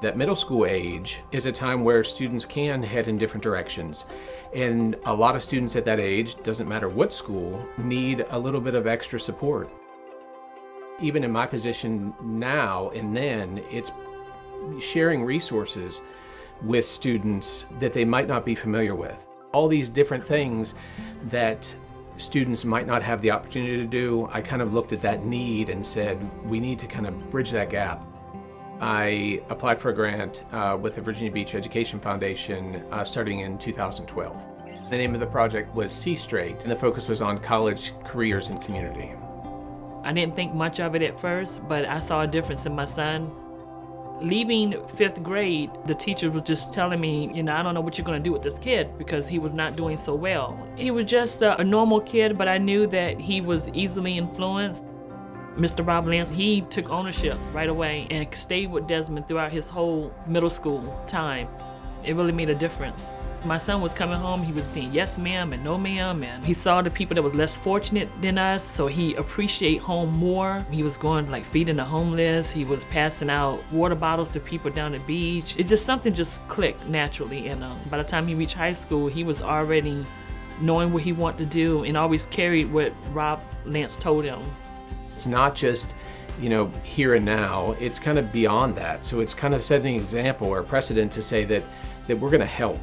That middle school age is a time where students can head in different directions. And a lot of students at that age, doesn't matter what school, need a little bit of extra support. Even in my position now and then, it's sharing resources with students that they might not be familiar with. All these different things that students might not have the opportunity to do, I kind of looked at that need and said, we need to kind of bridge that gap. I applied for a grant with the Virginia Beach Education Foundation starting in 2012. The name of the project was See Straight, and the focus was on college careers and community. I didn't think much of it at first, but I saw a difference in my son. Leaving 5th grade, the teacher was just telling me, I don't know what you're going to do with this kid because he was not doing so well. He was just a normal kid, but I knew that he was easily influenced. Mr. Rob Lance, he took ownership right away and stayed with Desmond throughout his whole middle school time. It really made a difference. My son was coming home, he was saying yes ma'am and no ma'am, and he saw the people that was less fortunate than us, so he appreciated home more. He was going like feeding the homeless, he was passing out water bottles to people down the beach. It just something just clicked naturally, and by the time he reached high school, he was already knowing what he wanted to do and always carried what Rob Lance told him. It's not just, here and now, it's kind of beyond that. So it's kind of setting an example or a precedent to say that we're going to help.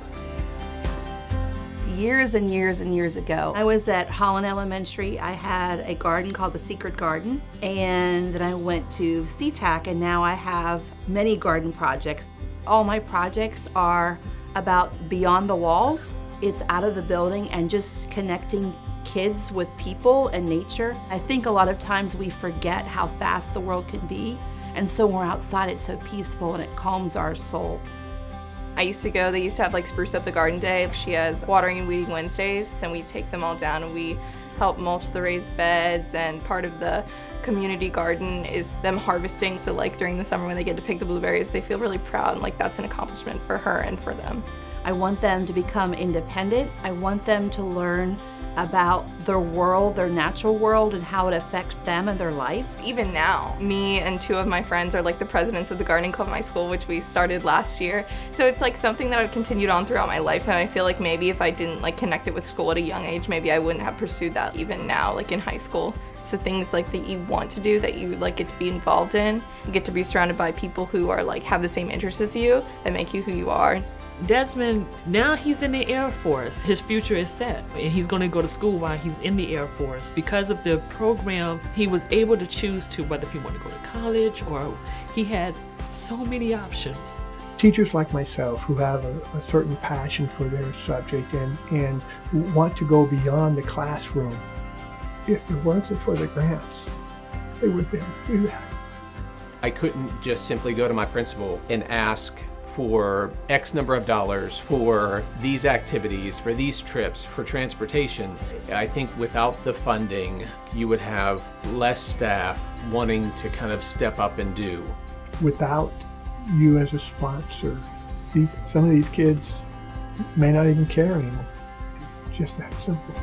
Years and years and years ago, I was at Holland Elementary. I had a garden called the Secret Garden, and then I went to SeaTac, and now I have many garden projects. All my projects are about beyond the walls. It's out of the building and just connecting kids with people and nature. I think a lot of times we forget how fast the world can be, and so when we're outside, it's so peaceful and it calms our soul. I used to go, they used to have like Spruce Up the Garden Day. She has watering and weeding Wednesdays, and we take them all down and we help mulch the raised beds, and part of the community garden is them harvesting. So like during the summer when they get to pick the blueberries, they feel really proud, and like that's an accomplishment for her and for them. I want them to become independent. I want them to learn about their world, their natural world, and how it affects them and their life. Even now, me and 2 of my friends are like the presidents of the gardening club at my school, which we started last year. So it's like something that I've continued on throughout my life, and I feel like maybe if I didn't like connect it with school at a young age, maybe I wouldn't have pursued that even now, like in high school. It's the things like that you want to do, that you like get to be involved in, you get to be surrounded by people who are like have the same interests as you, that make you who you are. Desmond, now he's in the Air Force. His future is set, and he's going to go to school while he's in the Air Force. Because of the program, he was able to choose to whether he wanted to go to college, or he had so many options. Teachers like myself who have a certain passion for their subject and want to go beyond the classroom, if it wasn't for the grants, they would be able to do that. I couldn't just simply go to my principal and ask for X number of dollars for these activities, for these trips, for transportation. I think without the funding, you would have less staff wanting to kind of step up and do. Without you as a sponsor, some of these kids may not even care anymore. It's just that simple.